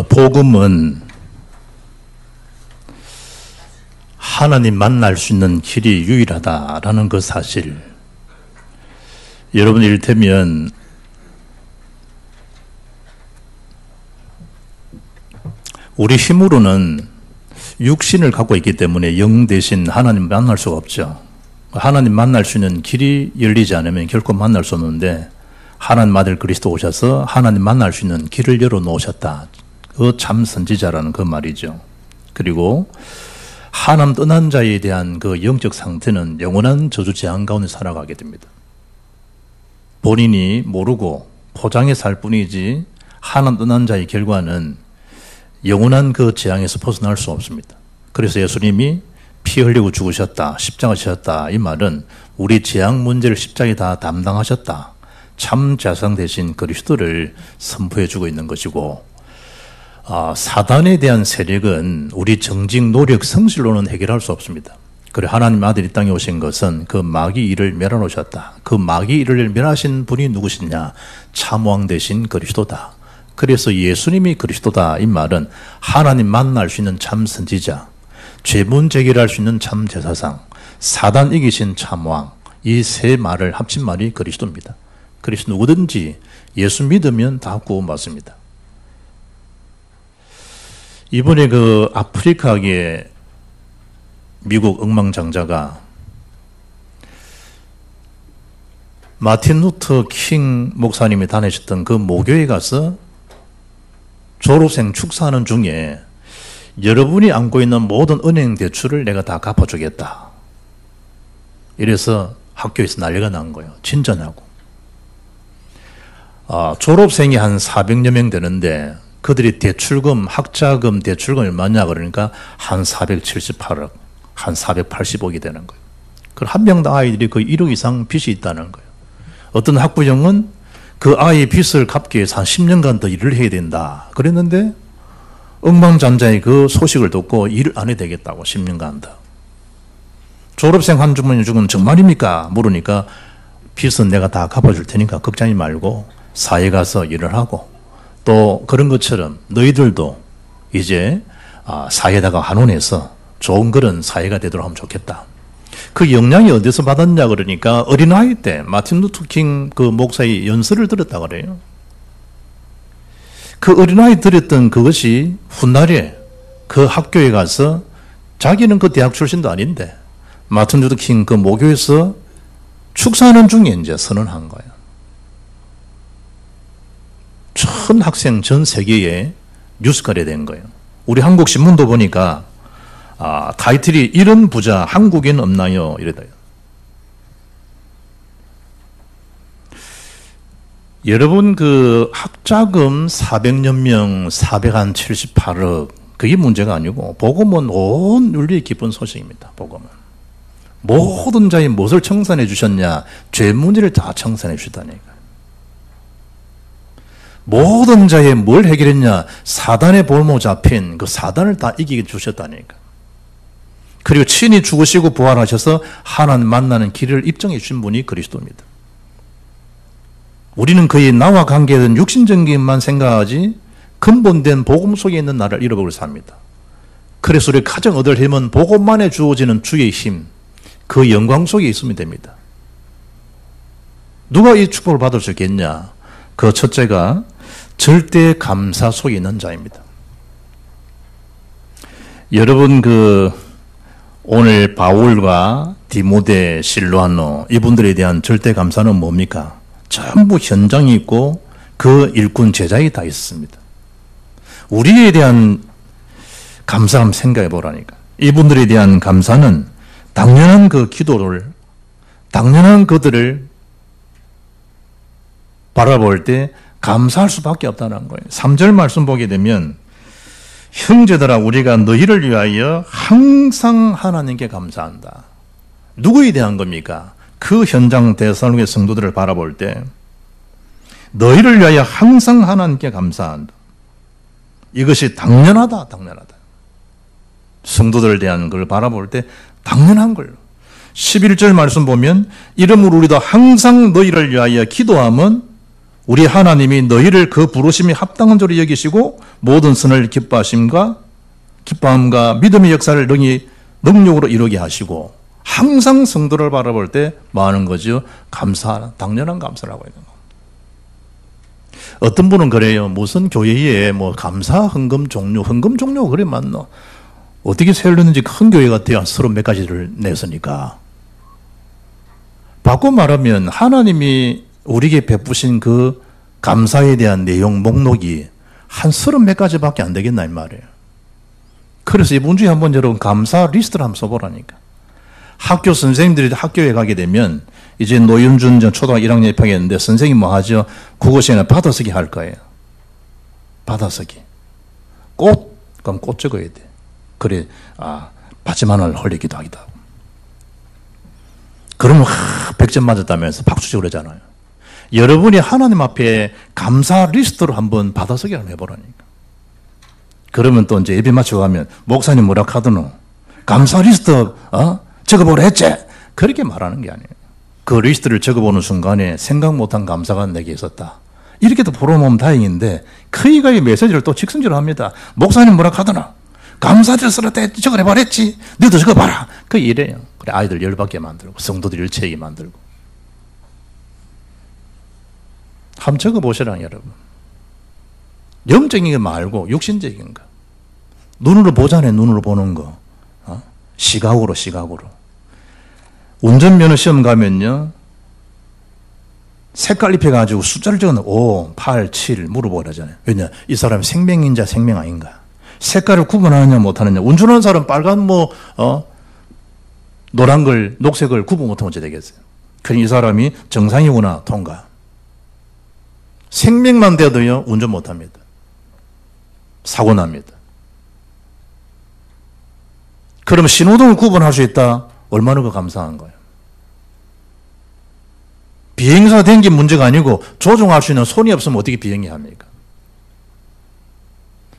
복음은 하나님 만날 수 있는 길이 유일하다라는 그 사실. 여러분 이를테면 우리 힘으로는 육신을 갖고 있기 때문에 영 대신 하나님 만날 수가 없죠. 하나님 만날 수 있는 길이 열리지 않으면 결코 만날 수 없는데 하나님 아들 그리스도 오셔서 하나님 만날 수 있는 길을 열어놓으셨다. 그 참 선지자라는 그 말이죠. 그리고 하나님 떠난 자에 대한 그 영적 상태는 영원한 저주 재앙 가운데 살아가게 됩니다. 본인이 모르고 포장해 살 뿐이지 하나님 떠난 자의 결과는 영원한 그 재앙에서 벗어날 수 없습니다. 그래서 예수님이 피 흘리고 죽으셨다, 십자가 지셨다, 이 말은 우리 재앙 문제를 십자가에 다 담당하셨다. 참 자상 대신 그리스도를 선포해 주고 있는 것이고, 사단에 대한 세력은 우리 정직, 노력, 성실로는 해결할 수 없습니다. 그래 하나님 아들이 땅에 오신 것은 그 마귀 일을 멸하놓으셨다. 그 마귀 일을 멸하신 분이 누구시냐? 참왕 대신 그리스도다. 그래서 예수님이 그리스도다. 이 말은 하나님 만날 수 있는 참 선지자, 죄문 제기를 할 수 있는 참 제사상, 사단 이기신 참왕, 이 세 말을 합친 말이 그리스도입니다. 그래서 누구든지 예수 믿으면 다 구원받습니다. 이번에 그 아프리카계 미국 억망장자가 마틴 루터 킹 목사님이 다니셨던 그 모교에 가서 졸업생 축사하는 중에 여러분이 안고 있는 모든 은행 대출을 내가 다 갚아주겠다. 이래서 학교에서 난리가 난 거예요. 진전하고. 졸업생이 한 400여 명 되는데 그들이 대출금, 학자금, 대출금 얼마냐 그러니까 한 478억, 한 480억이 되는 거예요. 그럼 한 명당 아이들이 거의 1억 이상 빚이 있다는 거예요. 어떤 학부형은 그 아이의 빚을 갚기 위해서 한 10년간 더 일을 해야 된다. 그랬는데 억만장자의 그 소식을 듣고 일을 안 해도 되겠다고 10년간 더. 졸업생 한 주머니 주면 정말입니까? 물으니까 빚은 내가 다 갚아줄 테니까 걱정하지 말고 사회 가서 일을 하고 또 그런 것처럼 너희들도 이제 사회에다가 환원해서 좋은 그런 사회가 되도록 하면 좋겠다. 그 영향이 어디서 받았냐 그러니까 어린아이 때 마틴 루터 킹 그 목사의 연설을 들었다 그래요. 그 어린아이 들었던 그것이 훗날에 그 학교에 가서 자기는 그 대학 출신도 아닌데 마틴 루터 킹 그 모교에서 축사하는 중에 이제 선언한 거예요. 전 학생 전 세계에 뉴스거리 된 거예요. 우리 한국 신문도 보니까 타이틀이 이런 부자 한국엔 없나요? 이래요. 여러분 그 학자금 400여 명 478억 그게 문제가 아니고 복음은 온 윤리의 기쁜 소식입니다. 복음은 모든 자의 무엇을 청산해 주셨냐? 죄 문제를 다 청산해 주셨다니까. 모든 자의 뭘 해결했냐? 사단의 볼모 잡힌 그 사단을 다 이기게 주셨다니까. 그리고 친히 죽으시고 부활하셔서 하나님 만나는 길을 입증해 주신 분이 그리스도입니다. 우리는 거의 나와 관계된 육신적인만 생각하지 근본된 복음 속에 있는 나를 잃어버리고 삽니다. 그래서 우리 가장 얻을 힘은 복음만에 주어지는 주의 힘, 그 영광 속에 있으면 됩니다. 누가 이 축복을 받을 수 있겠냐? 그 첫째가 절대 감사 속에 있는 자입니다. 여러분 오늘 바울과 디모데, 실로아노 이분들에 대한 절대 감사는 뭡니까? 전부 현장이 있고 그 일꾼 제자에 다 있습니다. 우리에 대한 감사 한번 생각해 보라니까. 이분들에 대한 감사는 당연한 그 기도를, 당연한 그들을 바라볼 때 감사할 수밖에 없다는 거예요. 3절 말씀 보게 되면 형제들아 우리가 너희를 위하여 항상 하나님께 감사한다. 누구에 대한 겁니까? 그 현장 데살로니가 성도들을 바라볼 때 너희를 위하여 항상 하나님께 감사한다. 이것이 당연하다. 성도들에 대한 걸 바라볼 때 당연한 걸로. 11절 말씀 보면 이러므로 우리도 항상 너희를 위하여 기도함은 우리 하나님이 너희를 그 부르심이 합당한 줄로 여기시고 모든 선을 기뻐함과 믿음의 역사를 너희 능력으로 이루게 하시고 항상 성도를 바라볼 때 뭐 하는 거죠? 감사, 당연한 감사라고 있는 거. 어떤 분은 그래요. 무슨 교회에 뭐 감사 헌금 종료 그래 맞나? 어떻게 세울렸는지 큰 교회 같아요. 서로 몇 가지를 냈으니까. 바꿔 말하면 하나님이 우리에게 베푸신 그 감사에 대한 내용 목록이 한 30몇 가지밖에 안 되겠나 이 말이에요. 그래서 이번 주에 한번 여러분 감사 리스트를 한번 써보라니까. 학교 선생님들이 학교에 가게 되면 이제 노윤준 초등학교 1학년 입학했는데 선생님 뭐 하죠? 국어 시간에 받아쓰기 할 거예요. 받아쓰기. 그럼 꽃 적어야 돼. 그래, 받침하나를 흘리기도 하기도 하고. 그러면 100점 맞았다면서 박수 치고 그러잖아요. 여러분이 하나님 앞에 감사 리스트로 한번 받아쓰기를 한번 해보라니까. 그러면 또 이제 예배 마치고 가면 목사님 뭐라 하더노? 감사 리스트 적어보라 했지? 그렇게 말하는 게 아니에요. 그 리스트를 적어보는 순간에 생각 못한 감사가 내게 있었다. 이렇게도 풀어놓으면 다행인데 그이가 이 메시지를 또 직선적으로 합니다. 목사님 뭐라 하더나? 감사절 쓰라 때 적어내봐라 했지? 너도 적어봐라. 그 이래요. 그래 아이들 열받게 만들고 성도들 일체하게 만들고. 한번 적어보시라 여러분. 영적인 거 말고 육신적인 거. 눈으로 보잖아요. 눈으로 보는 거. 시각으로. 운전면허 시험 가면요. 색깔 입혀가지고 숫자를 적어놓은 5, 8, 7 물어보라잖아요. 왜냐? 이 사람이 생명인자 생명 아닌가? 색깔을 구분하느냐 못하느냐. 운전하는 사람 빨간 노란 걸 녹색을 구분 못하면 어찌 되겠어요? 그러니 이 사람이 정상이구나 통과. 생명만 돼도요 운전 못합니다. 사고 납니다. 그러면 신호등을 구분할 수 있다? 얼마나 감사한 거예요. 비행사 된 게 문제가 아니고 조종할 수 있는 손이 없으면 어떻게 비행해야 합니까?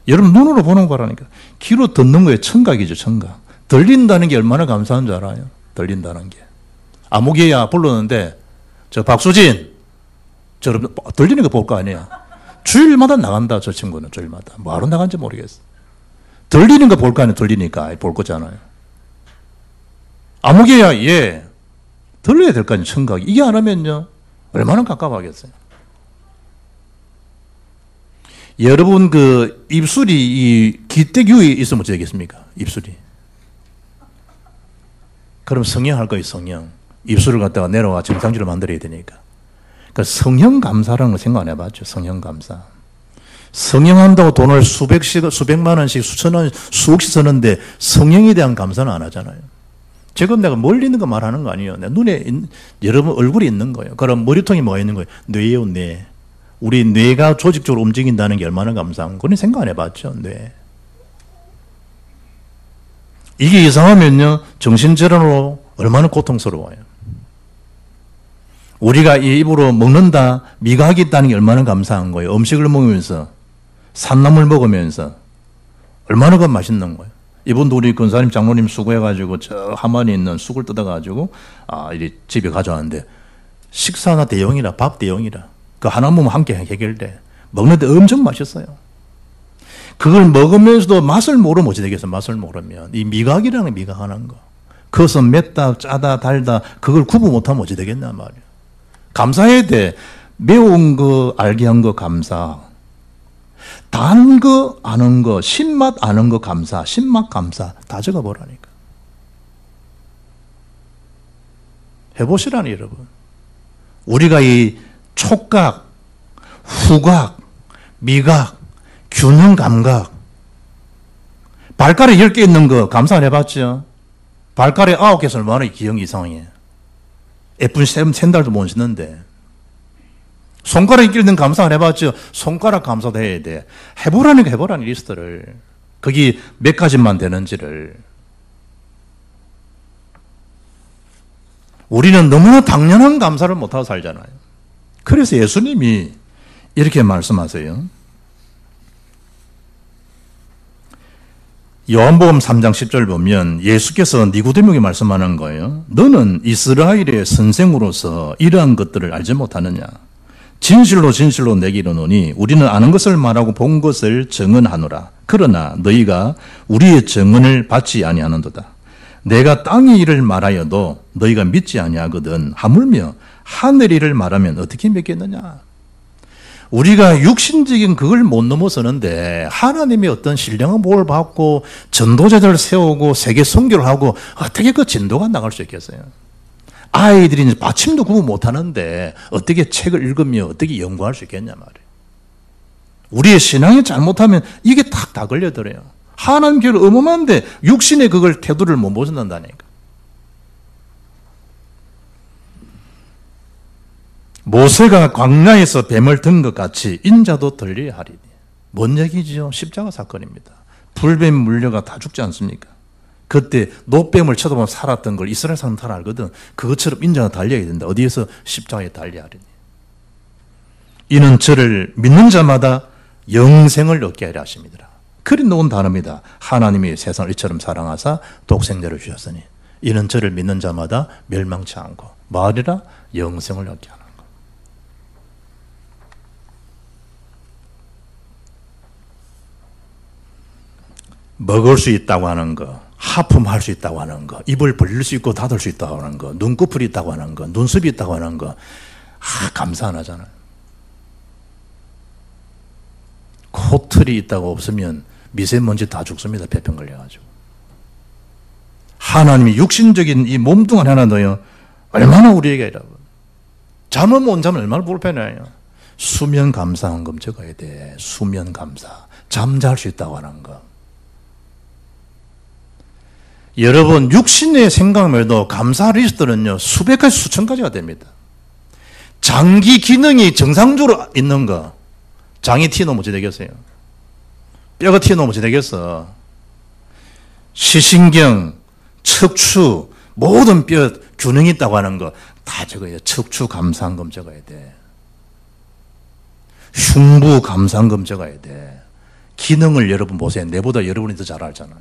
여러분 눈으로 보는 거라니까. 귀로 듣는 거에 청각이죠. 청각. 들린다는 게 얼마나 감사한 줄 알아요? 들린다는 게. 아무개야 불렀는데 저 박수진 들리는 거 볼 거 아니에요. 주일마다 나간다 저 친구는. 주일마다 뭐하러 나간지 모르겠어. 들리는 거 볼 거 아니에요. 들리니까 볼 거잖아요. 아무개야 예 들려야 될 거 아니에요. 청각이. 이게 안 하면요 얼마나 깝깝하겠어요. 여러분 그 입술이 이 기대기에 있으면 어찌 되겠습니까? 입술이. 그럼 성형할 거예요. 성형. 입술을 갖다가 내려와 정상적으로 만들어야 되니까. 그러니까 성형 감사라는 거 생각 안 해봤죠. 성형 감사. 성형한다고 돈을 수백만 원씩 수천원 수억씩 쓰는데 성형에 대한 감사는 안 하잖아요. 지금 내가 멀리 있는 거 말하는 거 아니에요. 내 눈에 여러분 얼굴이 있는 거예요. 그럼 머리통이 뭐가 있는 거예요? 뇌예요. 뇌. 우리 뇌가 조직적으로 움직인다는 게 얼마나 감사한 거는 생각 안 해봤죠. 뇌. 이게 이상하면요 정신질환으로 얼마나 고통스러워요. 우리가 이 입으로 먹는다, 미각이 있다는 게 얼마나 감사한 거예요. 음식을 먹으면서, 산나물 먹으면서 얼마나 그 맛있는 거예요. 이분도 우리 권사님 장로님 수고해가지고 저 하만에 있는 쑥을 뜯어가지고 이 집에 가져왔는데 식사나 대용이라 밥 대용이라 그 하나 먹으면 함께 해결돼. 먹는데 엄청 맛있어요. 그걸 먹으면서도 맛을 모르면 어찌 되겠어요. 맛을 모르면 이 미각이라는 미각 하는 거. 그것은 맵다 짜다 달다 그걸 구분 못하면 어찌 되겠냐 말이에요. 감사해야 돼. 매운 거 알게 한 거 감사. 단 거 아는 거, 신맛 아는 거 감사, 신맛 감사 다 적어보라니까. 해보시라니 여러분. 우리가 이 촉각, 후각, 미각, 균형 감각 발가락 10개 있는 거 감사 안 해봤죠? 발가락 9개에서 얼마나 기억이 이상해. 예쁜 샌들도 못 신는데 손가락 있기는 감사 안 해봤죠? 손가락 감사도 해야 돼. 해보라니까 해보라니 리스트를. 거기 몇 가지만 되는지를. 우리는 너무나 당연한 감사를 못하고 살잖아요. 그래서 예수님이 이렇게 말씀하세요. 요한복음 3장 10절 보면 예수께서 니고데모에게 말씀하는 거예요. 너는 이스라엘의 선생으로서 이러한 것들을 알지 못하느냐? 진실로 진실로 내게 이르노니 우리는 아는 것을 말하고 본 것을 증언하노라. 그러나 너희가 우리의 증언을 받지 아니하는도다. 내가 땅의 일을 말하여도 너희가 믿지 아니하거든. 하물며 하늘의 일을 말하면 어떻게 믿겠느냐. 우리가 육신적인 그걸 못 넘어서는데 하나님의 어떤 신령한 복을 받고 전도자들을 세우고 세계 선교를 하고 어떻게 그 진도가 나갈 수 있겠어요? 아이들이 이제 받침도 구분 못하는데 어떻게 책을 읽으며 어떻게 연구할 수 있겠냐 말이에요. 우리의 신앙이 잘못하면 이게 다 걸려들어요. 하나님 교회를 어마어마한데 육신의 그걸 태도를 못 벗어난다니까. 모세가 광야에서 뱀을 든 것 같이 인자도 들려야 하리니. 뭔 얘기죠? 십자가 사건입니다. 불뱀 물려가 다 죽지 않습니까? 그때 노뱀을 쳐다보면 살았던 걸 이스라엘 사람은 다 알거든. 그것처럼 인자가 달려야 된다. 어디에서? 십자가에 달려야 하리니. 이는 저를 믿는 자마다 영생을 얻게 하려 하십니다. 그리 놓은 단어입니다. 하나님이 세상을 이처럼 사랑하사 독생자를 주셨으니 이는 저를 믿는 자마다 멸망치 않고 말이라 영생을 얻게 하는 것. 먹을 수 있다고 하는 거, 하품할 수 있다고 하는 거, 입을 벌릴 수 있고 닫을 수 있다고 하는 거, 눈꺼풀이 있다고 하는 거, 눈썹이 있다고 하는 거, 감사 안 하잖아요. 코털이 있다고 없으면 미세먼지 다 죽습니다. 폐병 걸려가지고. 하나님이 육신적인 이 몸뚱아리 하나 더요. 얼마나 우리에게 여러분. 잠을 못 자면 얼마나 불편해요. 수면 감사한금 적어야 돼. 수면 감사. 잠잘 수 있다고 하는 거. 여러분 육신의 생각에도 감사 리스트는요. 수백 가지 수천 가지가 됩니다. 장기 기능이 정상적으로 있는 거. 장이 튀어나오면 어찌 되겠어요? 뼈가 튀어나오면 어찌 되겠어? 시신경, 척추, 모든 뼈 균형이 있다고 하는 거 다 적어야 돼. 척추 감사한금 적어야 돼. 흉부 감사한금 적어야 돼. 기능을 여러분 보세요. 내보다 여러분이 더 잘 알잖아요.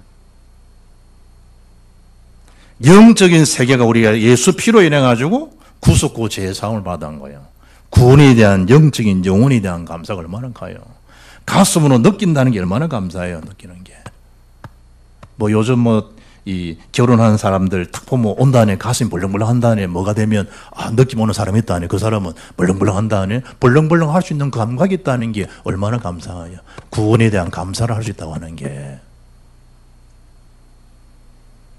영적인 세계가 우리가 예수 피로 인해 가지고 구속고 제사함을 받은 거예요. 구원에 대한 영적인 영혼에 대한 감사가 얼마나 가요. 가슴으로 느낀다는 게 얼마나 감사해요. 느끼는 게. 뭐 요즘 이 결혼하는 사람들 딱 보면 온다네 가슴이 벌렁벌렁 한다네 뭐가 되면 느낌 오는 사람이 있다네 그 사람은 벌렁벌렁 한다네 벌렁벌렁 할 수 있는 감각이 있다는 게 얼마나 감사해요. 구원에 대한 감사를 할 수 있다고 하는 게.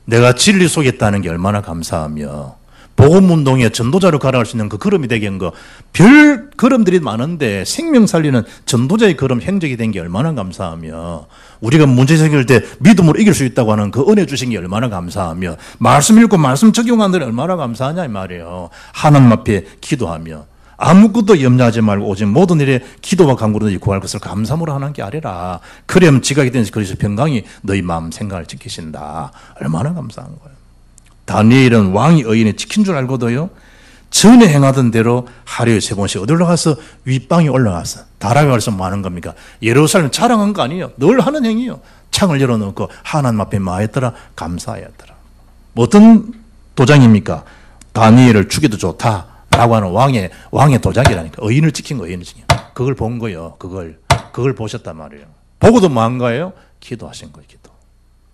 내가 진리 속에 있다는 게 얼마나 감사하며 복음운동에 전도자로 가라할 수 있는 그 걸음이 되게 한 거 별 걸음들이 많은데 생명 살리는 전도자의 걸음 행적이 된 게 얼마나 감사하며 우리가 문제 생길 때 믿음으로 이길 수 있다고 하는 그 은혜 주신 게 얼마나 감사하며 말씀 읽고 말씀 적용하는 데 얼마나 감사하냐 이 말이에요. 하나님 앞에 기도하며 아무것도 염려하지 말고 오직 모든 일에 기도와 간구로 구할 것을 감사함으로 하는 게 아니라 그럼 지각이 되는 그리스도 평강이 너희 마음 생각을 지키신다. 얼마나 감사한 거예요. 다니엘은 왕이 의인에 지킨 줄 알고도요. 전에 행하던 대로 하루에 3번씩 어디로 가서 윗방에 올라가서 다락에 가서 뭐 하는 겁니까? 예루살렘 자랑한 거 아니에요. 늘 하는 행위요. 창을 열어놓고 하나님 앞에 뭐 했더라? 감사하였더라. 어떤 도장입니까? 다니엘을 죽여도 좋다. 라고 하는 왕의 도장이라니까. 의인을 지킨 거, 의인을 지킨 거. 그걸 본 거예요. 그걸 보셨단 말이에요. 보고도 뭐 한 거예요? 기도하신 거예요, 기도.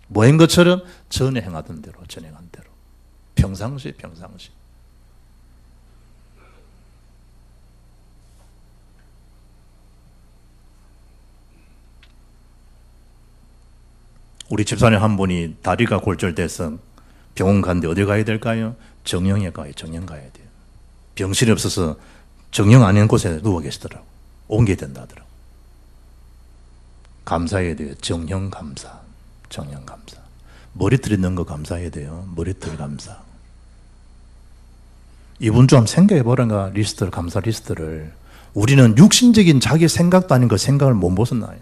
뭐인 것처럼 전에 행하던 대로, 전행한 대로. 평상시. 우리 집사님 한 분이 다리가 골절돼서 병원 갔는데 어디 가야 될까요? 정형외과 가요. 정형 가야 돼요. 병실이 없어서 정형 아닌 곳에 누워 계시더라고. 옮겨야 된다 하더라고. 감사해야 돼요. 정형 감사. 머리털 있는 거 감사해야 돼요. 머리털 감사. 이분 좀 생각해 보라가 리스트를, 감사 리스트를. 우리는 육신적인 자기 생각도 아닌 그 생각을 못 벗어나요.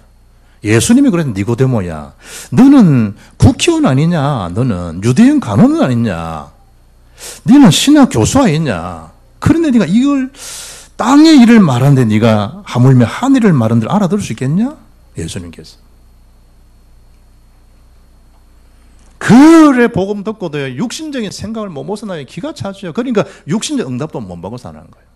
예수님이 그랬는데 니고데모야, 너는 국회의원 아니냐? 너는 유대인 간호는 아니냐? 너는 신학 교수 아니냐? 그런데 네가 이걸 땅의 일을 말하는데 네가 하물며 하늘을 말하는데 알아들을 수 있겠냐? 예수님께서. 그래 복음 듣고도 육신적인 생각을 못 벗어나요. 기가 차죠. 그러니까 육신적 응답도 못 받고 사는 거예요.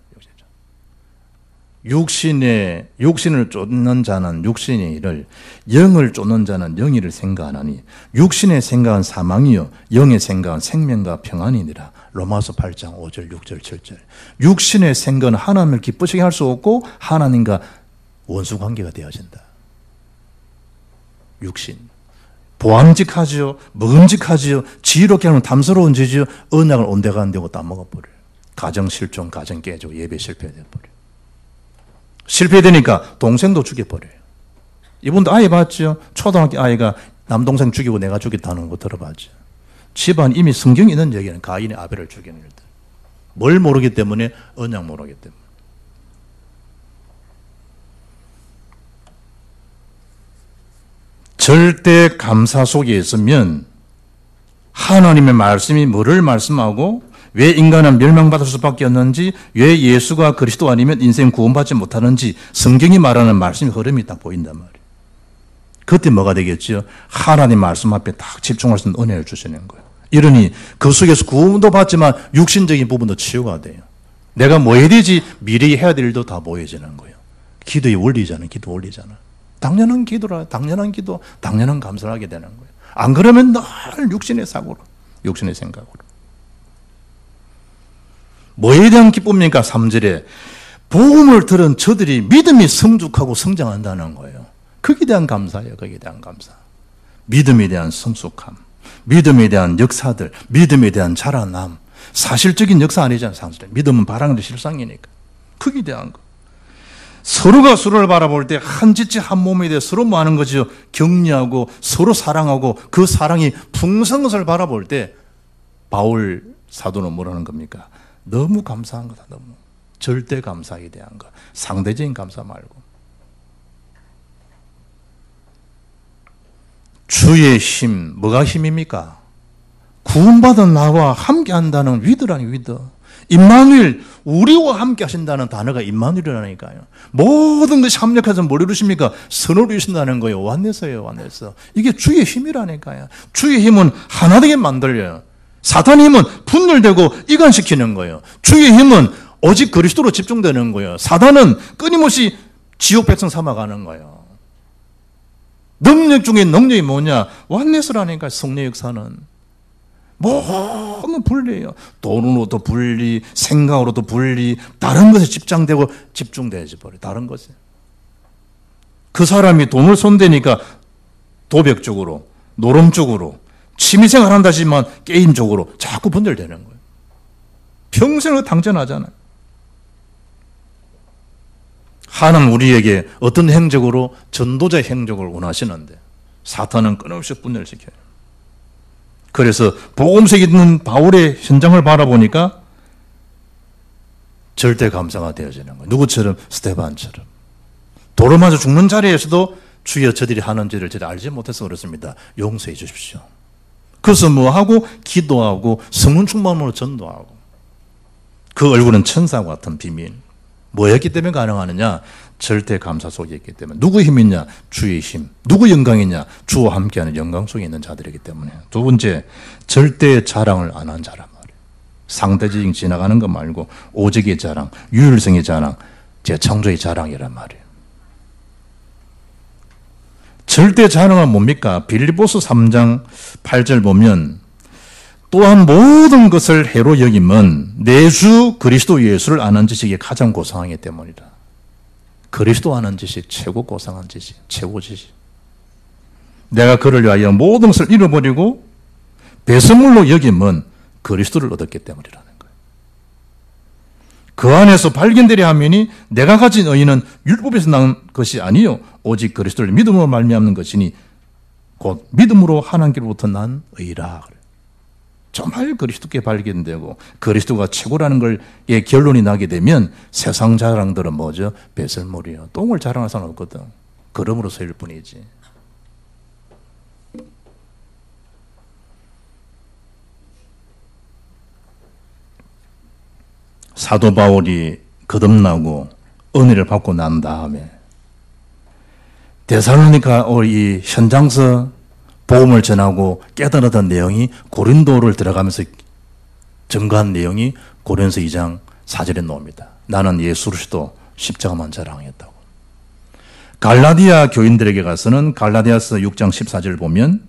육신을 쫓는 자는 육신의 일을, 영을 쫓는 자는 영의 일을 생각하나니 육신의 생각은 사망이요 영의 생각은 생명과 평안이니라. 로마서 8장 5절 6절 7절. 육신의 생각은 하나님을 기쁘시게 할 수 없고 하나님과 원수관계가 되어진다. 육신 보암직하지요, 먹음직하지요, 지혜롭게 하면 탐스러운 지지요, 언약을 온데가 안 되고 따먹어버려요. 가정 실종, 가정 깨지고 예배 실패돼버려요. 실패되니까 동생도 죽여버려요. 이분도 아이 봤죠? 초등학교 아이가 남동생 죽이고 내가 죽였다는 거 들어봤죠? 집안 이미 성경에 있는 얘기는 가인이 아벨을 죽이는 일들. 뭘 모르기 때문에? 언약 모르기 때문에. 절대 감사 속에 있으면 하나님의 말씀이 뭐를 말씀하고 왜 인간은 멸망받을 수밖에 없는지, 왜 예수가 그리스도 아니면 인생 구원받지 못하는지 성경이 말하는 말씀의 흐름이 딱 보인단 말이에요. 그때 뭐가 되겠죠? 하나님 말씀 앞에 딱 집중할 수 있는 은혜를 주시는 거예요. 이러니 그 속에서 구원도 받지만 육신적인 부분도 치유가 돼요. 내가 뭐 해야 되지? 미래에 해야 될 일도 다 보여지는 거예요. 기도의 원리잖아요. 기도 원리잖아요. 당연한 기도라, 당연한 기도, 당연한 감사를 하게 되는 거예요. 안 그러면 늘 육신의 사고로, 육신의 생각으로. 뭐에 대한 기쁨입니까? 3절에 복음을 들은 저들이 믿음이 성숙하고 성장한다는 거예요. 거기에 대한 감사예요. 거기에 대한 감사. 믿음에 대한 성숙함, 믿음에 대한 역사들, 믿음에 대한 자라남. 사실적인 역사 아니잖아요. 사실. 믿음은 바라는 실상이니까. 거기에 대한 거. 서로가 서로를 바라볼 때 한 지체 한 몸에 대해 서로 뭐 하는 거죠? 격려하고 서로 사랑하고 그 사랑이 풍성한 것을 바라볼 때 바울 사도는 뭐라는 겁니까? 너무 감사한 거다. 너무. 절대 감사에 대한 거. 상대적인 감사 말고. 주의 힘. 뭐가 힘입니까? 구원받은 나와 함께 한다는 위드라니 위드. 임마누엘, 우리와 함께 하신다는 단어가 임마누엘이라니까요. 모든 것이 합력해서 뭘 이루십니까? 선을 이루신다는 거예요. 완내서예요, 완내서. 이게 주의 힘이라니까요. 주의 힘은 하나 되게 만들려요. 사탄의 힘은 분열되고 이간시키는 거예요. 주의 힘은 오직 그리스도로 집중되는 거예요. 사탄은 끊임없이 지옥 백성 삼아가는 거예요. 능력 중에 능력이 뭐냐? 완내서라니까, 성령 역사는. 모든 분리예요. 돈으로도 분리, 생각으로도 분리, 다른 것에 집중되지 버려요. 다른 것에. 그 사람이 돈을 손대니까 도벽 쪽으로, 노름 쪽으로, 취미생활 한다지만 게임 쪽으로 자꾸 분열되는 거예요. 평생을 당전하잖아요. 하나는 우리에게 어떤 행적으로? 전도자의 행적을 원하시는데 사탄은 끊임없이 분열시켜요. 그래서 복음색이 있는 바울의 현장을 바라보니까 절대 감사가 되어지는 거예요. 누구처럼? 스데반처럼. 도로 맞아 죽는 자리에서도 주여 저들이 하는 죄를 저들이 알지 못해서 그렇습니다. 용서해 주십시오. 그래서 뭐하고? 기도하고 성령 충만으로 전도하고. 그 얼굴은 천사와 같은 비밀. 뭐였기 때문에 가능하느냐? 절대 감사 속에 있기 때문에. 누구의 힘이냐? 주의 힘. 누구 영광이냐? 주와 함께하는 영광 속에 있는 자들이기 때문에. 두 번째, 절대 자랑을 안 한 자란 말이에요. 상대적인 지나가는 것 말고 오직의 자랑, 유일성의 자랑, 재창조의 자랑이란 말이에요. 절대 자랑은 뭡니까? 빌립보서 3장 8절 보면 또한 모든 것을 해로 여김은 내 주 그리스도 예수를 아는 지식이 가장 고상하기 때문이다. 그리스도 아는 지식, 최고 고상한 지식, 최고 지식. 내가 그를 위하여 모든 것을 잃어버리고 배설물로 여김은 그리스도를 얻었기 때문이라는 거예요. 그 안에서 발견되려 하면이 내가 가진 의의는 율법에서 난 것이 아니요 오직 그리스도를 믿음으로 말미암는 것이니 곧 믿음으로 하나님께로부터 난 의라. 정말 그리스도께 발견되고 그리스도가 최고라는 걸의 결론이 나게 되면 세상 자랑들은 뭐죠? 배설물이요. 똥을 자랑할 사람 없거든. 걸음으로서일 뿐이지. 사도 바울이 거듭나고 은혜를 받고 난 다음에 데살로니가 이 현장서 복음을 전하고 깨달았던 내용이 고린도를 들어가면서 증거한 내용이 고린도서 2장 4절에 나옵니다. 나는 예수 그리스도 십자가만 자랑했다고. 갈라디아 교인들에게 가서는 갈라디아서 6장 14절 보면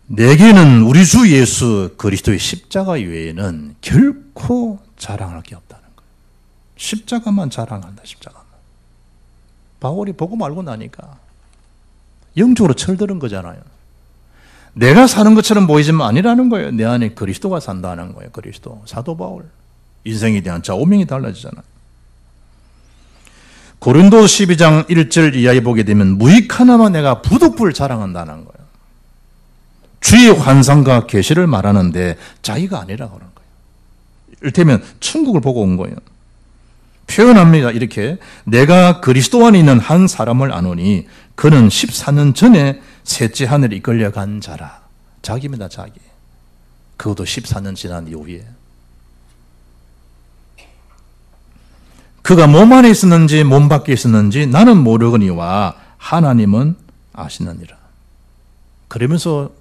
내게는 우리 주 예수 그리스도의 십자가 외에는 결코 자랑할 게 없다는 거예요. 십자가만 자랑한다. 십자가만. 바울이 보고 말고 나니까 영적으로 철들은 거잖아요. 내가 사는 것처럼 보이지만 아니라는 거예요. 내 안에 그리스도가 산다는 거예요. 그리스도. 사도 바울. 인생에 대한 좌우명이 달라지잖아요. 고린도 12장 1절 이하에 보게 되면 무익 하나만 내가 부득불 자랑한다는 거예요. 주의 환상과 계시를 말하는데 자기가 아니라고 하는 거예요. 이를테면 천국을 보고 온 거예요. 표현합니다. 이렇게 내가 그리스도 안에 있는 한 사람을 아노니 그는 14년 전에 셋째 하늘에 이끌려간 자라. 자기입니다. 자기. 그것도 14년 지난 이후에. 그가 몸 안에 있었는지 몸 밖에 있었는지 나는 모르거니와 하나님은 아시느니라. 그러면서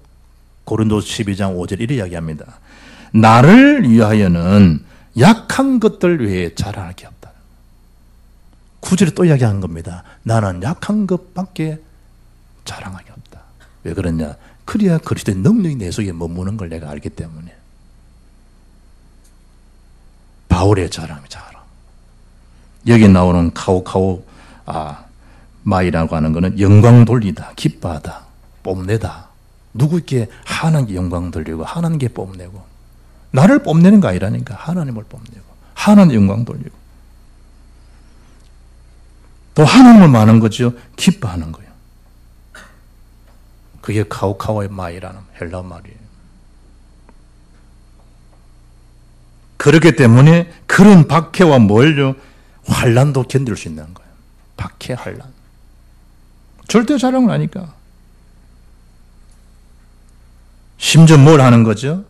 고린도 12장 5절 이렇게 이야기합니다. 나를 위하여는 약한 것들 외에 자랑할 게 없다. 9절에 또 이야기한 겁니다. 나는 약한 것밖에 자랑할 게 없다. 왜 그러냐? 그래야 그리스도의 능력이 내 속에 머무는 걸 내가 알기 때문에. 바울의 자랑이 자랑. 여기 나오는 카오카오 마이라고 하는 것은 영광 돌리다, 기뻐하다, 뽐내다. 누구에게 하나님께 영광 돌리고 하나님께 뽐내고. 나를 뽐내는 거 아니라니까. 하나님을 뽐내고 하나님 영광 돌리고 또 하나님을 많은 거죠. 기뻐하는 거예요. 그게 카오카오의 마이라는 헬라어 말이에요. 그렇기 때문에 그런 박해와 뭘요? 환난도 견딜 수 있는 거예요. 박해, 환난. 절대 자랑을 하니까. 심지어 뭘 하는 거죠?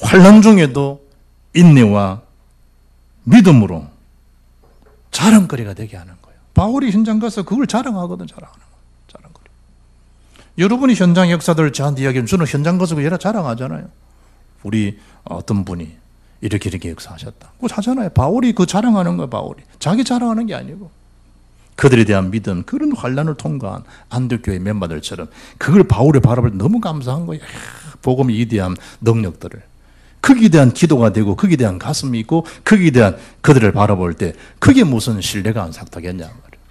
환난 중에도 인내와 믿음으로 자랑거리가 되게 하는 거예요. 바울이 현장 가서 그걸 자랑하거든. 자랑하는 거예요. 자랑거리. 여러분이 현장 역사들 저한테 이야기하면 저는 현장 가서 여러 자랑하잖아요. 우리 어떤 분이 이렇게 역사하셨다. 그거 하잖아요. 바울이 그 자랑하는 거예요. 바울이. 자기 자랑하는 게 아니고. 그들에 대한 믿음, 그런 환난을 통과한 안디옥교회 멤버들처럼 그걸 바울의 바라볼 때 너무 감사한 거예요. 복음의 위대한 능력들을. 거기에 대한 기도가 되고 거기에 대한 가슴이 있고 거기에 대한 그들을 바라볼 때 그게 무슨 신뢰가 안 삭탁했냐 말이에요.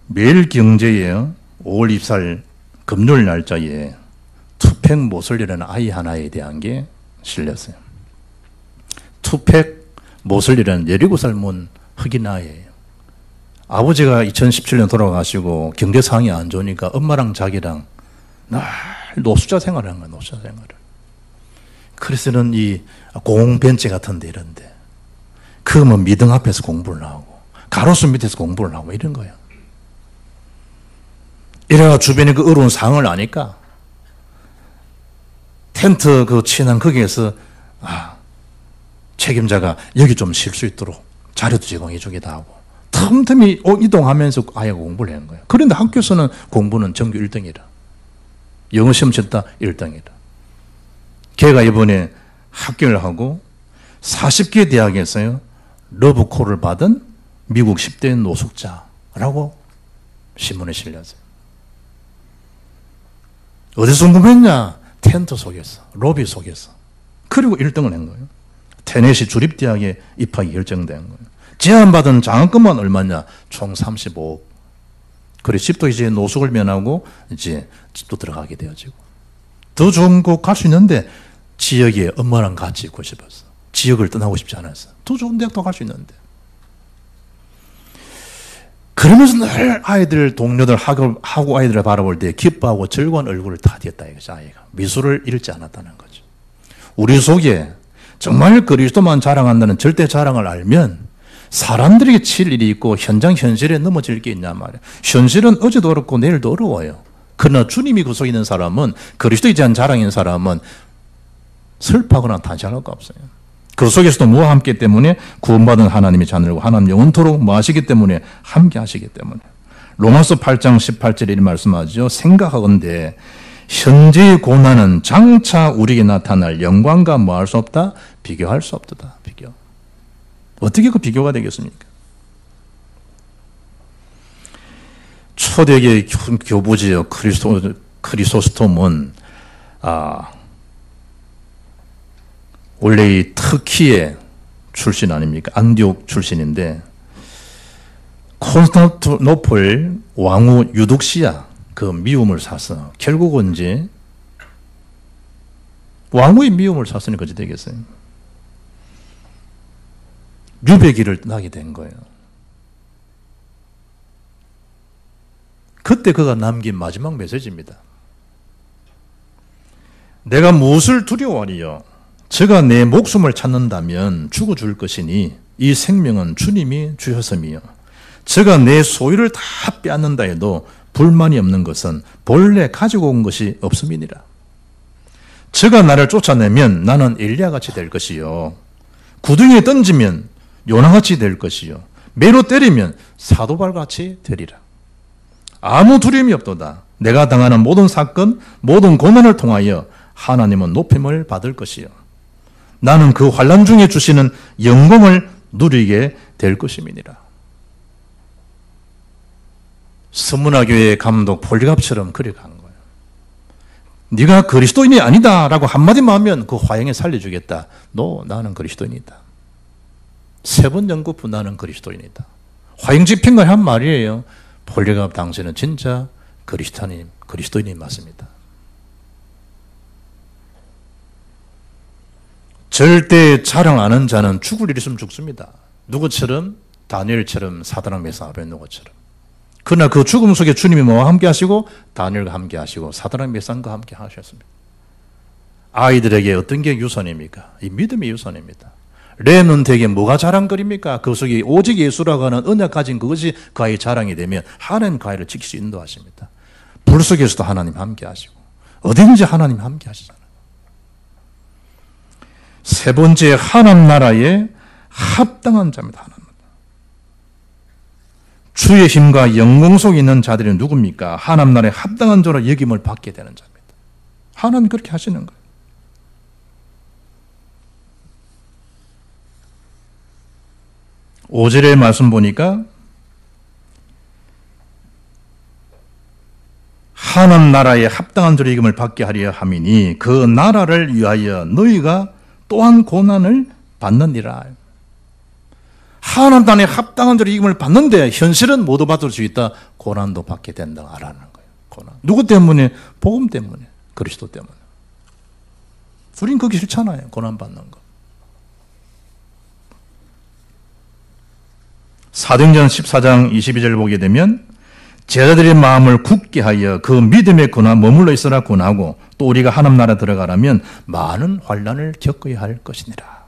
매일경제에 5월 24일 금요일 날짜에 투팩 모슬리라는 아이 하나에 대한 게 실렸어요. 투팩 모슬리라는 17살 문 흑인 아이예요. 아버지가 2017년 돌아가시고 경제 상황이 안 좋으니까 엄마랑 자기랑 날 노숙자 생활을 한 거야. 노숙자 생활을. 그래서는 이 공벤치 같은 데 이런데 그러면 미등 앞에서 공부를 하고 가로수 밑에서 공부를 하고 이런 거예요. 이래가 주변에 그 어려운 상황을 아니까 텐트 그 친한 거기에서 책임자가 여기 좀 쉴 수 있도록 자료도 제공해 주기도 하고 틈틈이 이동하면서 아이가 공부를 하는 거예요. 그런데 학교에서는 공부는 전교 1등이라. 영어 시험 쳤다 1등이라. 걔가 이번에 합격을 하고 40개 대학에서요 러브콜을 받은 미국 10대 노숙자라고 신문에 실렸어요. 어디서 공부했냐? 텐트 속에서, 로비 속에서. 그리고 1등을 한 거예요. 테네시 주립대학에 입학이 결정된 거예요. 제안받은 장학금만 얼마냐? 총 35억. 그래 집도 이제 노숙을 면하고 이제 집도 들어가게 되어지고. 더 좋은 곳 갈 수 있는데 지역에 엄마랑 같이 있고 싶었어. 지역을 떠나고 싶지 않았어. 더 좋은 대학도 갈 수 있는데. 그러면서 늘 아이들, 동료들, 하고 아이들을 바라볼 때 기뻐하고 즐거운 얼굴을 다 띄었다 이거죠, 아이가. 미소를 잃지 않았다는 거죠. 우리 속에 정말 그리스도만 자랑한다는 절대 자랑을 알면 사람들에게 칠 일이 있고 현실에 넘어질 게 있냔 말이에요. 현실은 어제도 어렵고 내일도 어려워요. 그러나 주님이 그 속에 있는 사람은, 그리스도에 대한 자랑인 사람은 슬퍼하거나 탄식할 거 없어요. 그 속에서도 무와 함께 때문에 구원받은 하나님의 자녀고 하나님 영원토록 뭐 하시기 때문에 함께 하시기 때문에. 로마서 8장 18절에 이런 말씀하죠. 생각하건대 현재의 고난은 장차 우리에게 나타날 영광과 뭐 할 수 없다? 비교할 수 없다. 비교. 어떻게 그 비교가 되겠습니까? 초대교회 교부지요 크리소스톰은 원래 이 터키의 출신 아닙니까? 안디옥 출신인데 콘스탄티노플 왕후 유독시아 그 미움을 사서 결국은 이제 왕후의 미움을 샀으니 그지 되겠어요. 유배 길을 나게 된 거예요. 그때 그가 남긴 마지막 메시지입니다. 내가 무엇을 두려워하리요? 저가 내 목숨을 찾는다면 죽어줄 것이니 이 생명은 주님이 주셨음이요. 저가 내 소유를 다 빼앗는다 해도 불만이 없는 것은 본래 가지고 온 것이 없음이니라. 저가 나를 쫓아내면 나는 엘리야같이 될 것이요. 구덩이에 던지면 요나같이 될 것이요. 매로 때리면 사도발같이 되리라. 아무 두려움이 없도다. 내가 당하는 모든 사건, 모든 고난을 통하여 하나님은 높임을 받을 것이요. 나는 그 환난 중에 주시는 영광을 누리게 될 것임이니라. 서문화교회 감독 폴리갑처럼 그래 간 거예요. 네가 그리스도인이 아니다라고 한마디만 하면 그 화형에 살려주겠다. 나는 그리스도인이다. 3번 연구부 나는 그리스도인이다. 화형 집행관 한 말이에요. 폴리갑 당시는 진짜 그리스도인이 맞습니다. 절대 자랑 안 하는 자는 죽을 일 있으면 죽습니다. 누구처럼? 다니엘처럼, 사드락 메삭 아벳느고처럼. 그러나 그 죽음 속에 주님이 뭐와 함께 하시고 다니엘과 함께 하시고 사드락 메삭과 함께 하셨습니다. 아이들에게 어떤 게 유산입니까? 이 믿음이 유산입니다. 렘넌트에게 뭐가 자랑거리입니까? 그 속에 오직 예수라고 하는 언약 가진 그것이 그 아이의 자랑이 되면 하나님 그 아이를 지킬 수 인도하십니다. 불 속에서도 하나님 함께 하시고 어딘지 하나님 함께 하시잖아요. 세 번째, 하나님 나라에 합당한 자입니다. 하나님. 주의 힘과 영광 속에 있는 자들이 누굽니까? 하나님 나라에 합당한 자로 여김을 받게 되는 자입니다. 하나님 그렇게 하시는 거예요. 오절의 말씀 보니까 하나님 나라에 합당한 자로 여김을 받게 하려 함이니 그 나라를 위하여 너희가 또한 고난을 받느니라. 하나님 나라에 합당한 자로 여김을 받는데 현실은 모두 받을 수 있다. 고난도 받게 된다. 알아는 거예요. 고난. 누구 때문에? 복음 때문에. 그리스도 때문에. 우린 그게 싫잖아요. 고난 받는 거. 사도행전 14장 22절 보게 되면 제자들의 마음을 굳게 하여 그 믿음의 권한 머물러 있으라 권하고 또 우리가 하나님 나라 들어가라면 많은 환난을 겪어야 할 것이니라.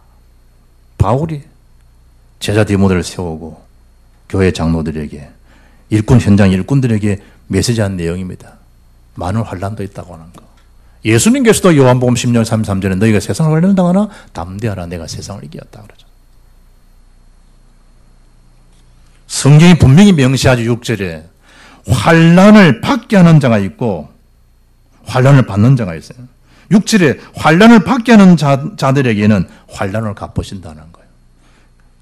바울이 제자 디모데를 세우고 교회 장로들에게 현장 일꾼들에게 메시지한 내용입니다. 많은 환난도 있다고 하는 거. 예수님께서도 요한복음 10장 33절에 너희가 세상을 환난을 당하나 담대하라 내가 세상을 이겼다 그러죠. 성경이 분명히 명시하죠. 6절에 환난을 받게 하는 자가 있고 환난을 받는 자가 있어요. 6절에 환난을 받게 하는 자들에게는 환난을 갚으신다는 거예요.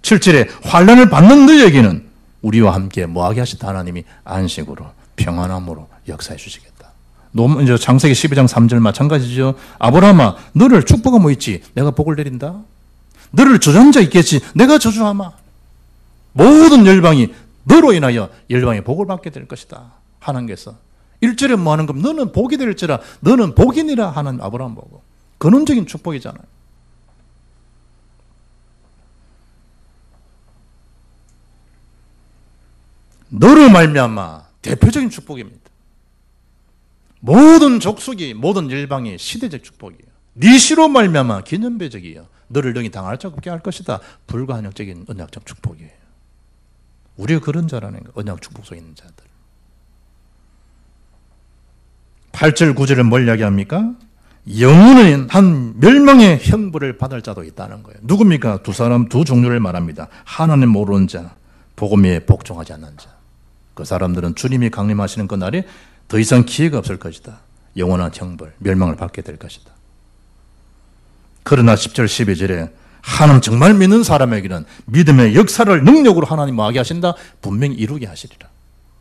7절에 환난을 받는 너희에게는 우리와 함께 뭐하게 하시다 하나님이 안식으로 평안함으로 역사해 주시겠다. 이제 창세기 12장 3절 마찬가지죠. 아브라함아 너를 축복하고 있지 내가 복을 내린다. 너를 저주한 자 있겠지 내가 저주하마. 모든 열방이 너로 인하여 열방의 복을 받게 될 것이다. 하나님께서 1절에 뭐 하는 겁니까? 너는 복이 될지라 너는 복이니라 하는 아브라함 보고 근원적인 축복이잖아요. 너로 말미암아 대표적인 축복입니다. 모든 족속이 모든 열방이 시대적 축복이에요. 네 시로 말미암아 기념배적이에요. 너를 능히 당할 자 없게 할 것이다. 불가항력적인 언약적 축복이에요. 우리가 그런 자라는 거예요. 언약 축복 속에 있는 자들. 8절 9절은 뭘 이야기합니까? 영원한 한 멸망의 형벌을 받을 자도 있다는 거예요. 누굽니까? 두 종류를 말합니다. 하나님 모르는 자, 복음에 복종하지 않는 자. 그 사람들은 주님이 강림하시는 그날에 더 이상 기회가 없을 것이다. 영원한 형벌, 멸망을 받게 될 것이다. 그러나 10절 12절에 하나님 정말 믿는 사람에게는 믿음의 역사를 능력으로 하나님 하게 하신다. 분명히 이루게 하시리라.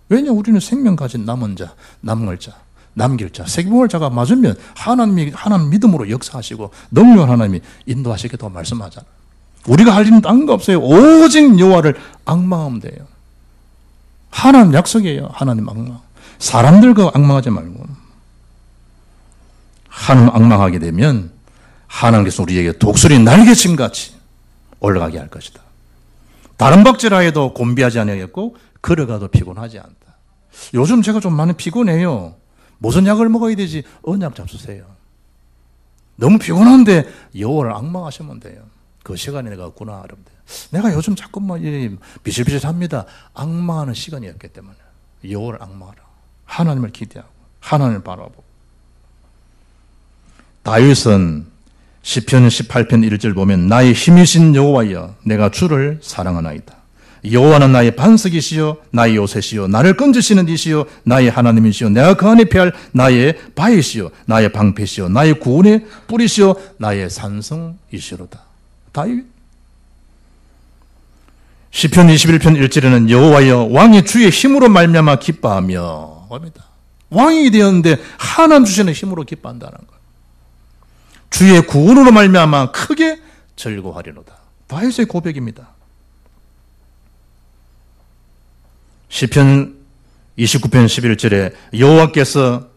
왜냐? 우리는 생명 가진 남은 자, 남을 자, 남길 자, 세계복음을 자가 맞으면 하나님 믿음으로 역사하시고 능력을 하나님이 인도하시겠다고 말씀하잖아. 우리가 할 일은 딴 거 없어요. 오직 여호와를 앙망하면 돼요. 하나님 약속이에요. 하나님 앙망. 사람들과 앙망하지 말고. 하나님 앙망하게 되면 하나님께서 우리에게 독수리 날개침 같이 올라가게 할 것이다. 다른 박질하 해도 곤비하지 아니하겠고 걸어가도 피곤하지 않다. 요즘 제가 좀 많이 피곤해요. 무슨 약을 먹어야 되지? 언약 잡수세요. 너무 피곤한데 여호와를 앙망하시면 돼요. 그 시간에 내가 없구나. 여러분들. 내가 요즘 자꾸만 비실비실합니다. 앙망하는 시간이었기 때문에 여호와를 앙망하라. 하나님을 기대하고 하나님을 바라보고. 다윗은 시편 18편 1절 보면 나의 힘이신 여호와여 내가 주를 사랑하나이다. 여호와는 나의 반석이시요 나의 요새시요 나를 건지시는 이시요 나의 하나님이시요 내가 그 안에 피할 나의 바위시요 나의 방패시요 나의 구원의 뿌리시요 나의 산성이시로다. 다윗. 시편 21편 1절에는 여호와여 왕이 주의 힘으로 말미암아 기뻐하며 합니다. 왕이 되었는데 하나님 주시는 힘으로 기뻐한다는 거예요. 주의 구원으로 말미암아 크게 즐거워하리로다. 다윗의 고백입니다. 시편 29편 11절에 여호와께서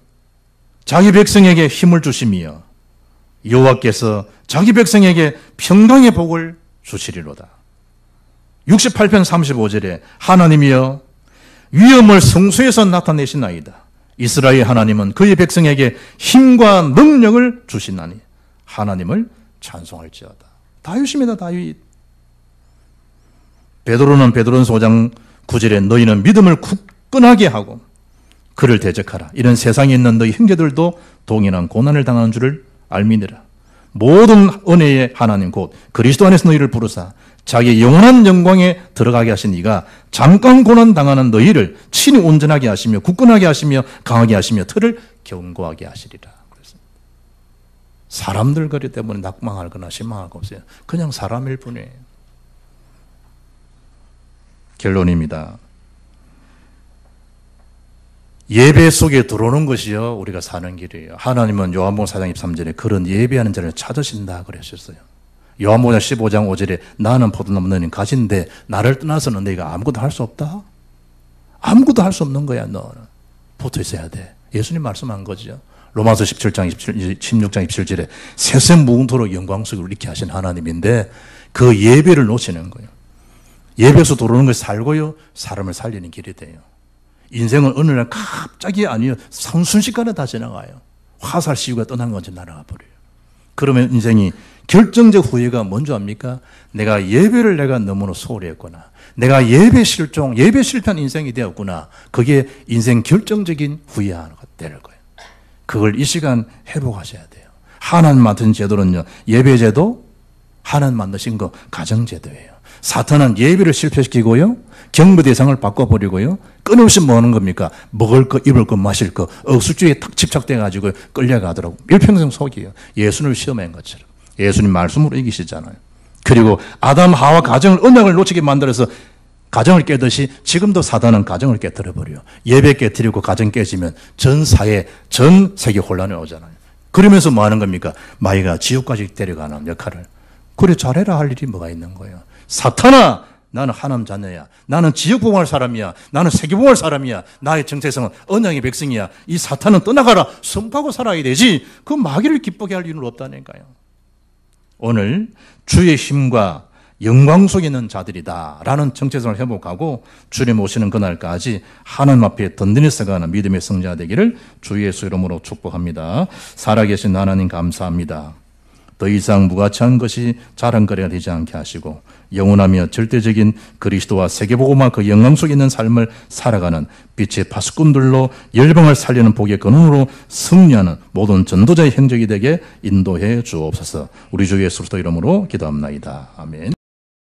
자기 백성에게 힘을 주시며 여호와께서 자기 백성에게 평강의 복을 주시리로다. 68편 35절에 하나님이여 위엄을 성소에서 나타내시나이다. 이스라엘 하나님은 그의 백성에게 힘과 능력을 주시나니 하나님을 찬송할지어다. 다윗입니다. 다윗. 베드로는 베드로전서 5장 9절에 너희는 믿음을 굳건하게 하고 그를 대적하라. 이런 세상에 있는 너희 형제들도 동일한 고난을 당하는 줄을 알미니라. 모든 은혜의 하나님 곧 그리스도 안에서 너희를 부르사 자기의 영원한 영광에 들어가게 하신 이가 잠깐 고난 당하는 너희를 친히 온전하게 하시며 굳건하게 하시며 강하게 하시며 틀을 견고하게 하시리라. 그랬습니다. 사람들 거리 때문에 낙망할 거나 실망할 거 없어요. 그냥 사람일 뿐이에요. 결론입니다. 예배 속에 들어오는 것이요 우리가 사는 길이에요. 하나님은 요한복음 4장 23절에 그런 예배하는 자를 찾으신다 그러셨어요. 요한복음 15장 5절에 나는 포도나무 너는 가지인데 나를 떠나서는 너희가 아무것도 할 수 없다. 아무것도 할 수 없는 거야. 너는 붙어 있어야 돼. 예수님 말씀한 거죠. 로마서 17장 16장 27절에 세세 무궁토록 영광 속에 이렇게 하신 하나님인데 그 예배를 놓치는 거예요. 예배에서 들어오는 것을 살고요 사람을 살리는 길이 돼요. 인생은 어느 날 갑자기 아니요 순식간에 다 지나가요. 화살 시위가 떠난 것처럼 날아가 버려요. 그러면 인생이 결정적 후회가 뭔지 압니까? 내가 예배를 너무나 소홀히 했구나. 내가 예배 실패한 인생이 되었구나. 그게 인생 결정적인 후회가 될 거예요. 그걸 이 시간 회복하셔야 돼요. 하나님 만든 제도는요 예배제도, 하나님 만드신 거 가정제도예요. 사탄은 예배를 실패시키고요 경배 대상을 바꿔버리고요 끊임없이 뭐 하는 겁니까? 먹을 거, 입을 거, 마실 거 억수주의에 탁 집착돼가지고 끌려가더라고. 일평생 속이에요. 예수님을 시험한 것처럼. 예수님 말씀으로 이기시잖아요. 그리고 아담 하와 가정을 언약을 놓치게 만들어서 가정을 깨듯이 지금도 사단은 가정을 깨뜨려버려요. 예배 깨뜨리고 가정 깨지면 전 사회, 전 세계 혼란이 오잖아요. 그러면서 뭐 하는 겁니까? 마귀가 지옥까지 데려가는 역할을. 그래 잘해라 할 일이 뭐가 있는 거예요. 사탄아 나는 하나님 자녀야. 나는 지역 보호할 사람이야. 나는 세계 보호할 사람이야. 나의 정체성은 언약의 백성이야. 이 사탄은 떠나가라. 선포하고 살아야 되지. 그 마귀를 기쁘게 할 이유는 없다니까요. 오늘 주의 힘과 영광 속에 있는 자들이다 라는 정체성을 회복하고 주님 오시는 그날까지 하나님 앞에 든든히 서가는 믿음의 성자 되기를 주 예수 이름으로 축복합니다. 살아계신 하나님 감사합니다. 더 이상 무가치한 것이 자랑거리가 되지 않게 하시고 영원하며 절대적인 그리스도와 세계복음화 그 영광 속에 있는 삶을 살아가는 빛의 파수꾼들로 열방을 살리는 복의 근원으로 승리하는 모든 전도자의 행적이 되게 인도해 주옵소서. 우리 주 예수 그리스도 이름으로 기도합나이다. 아멘.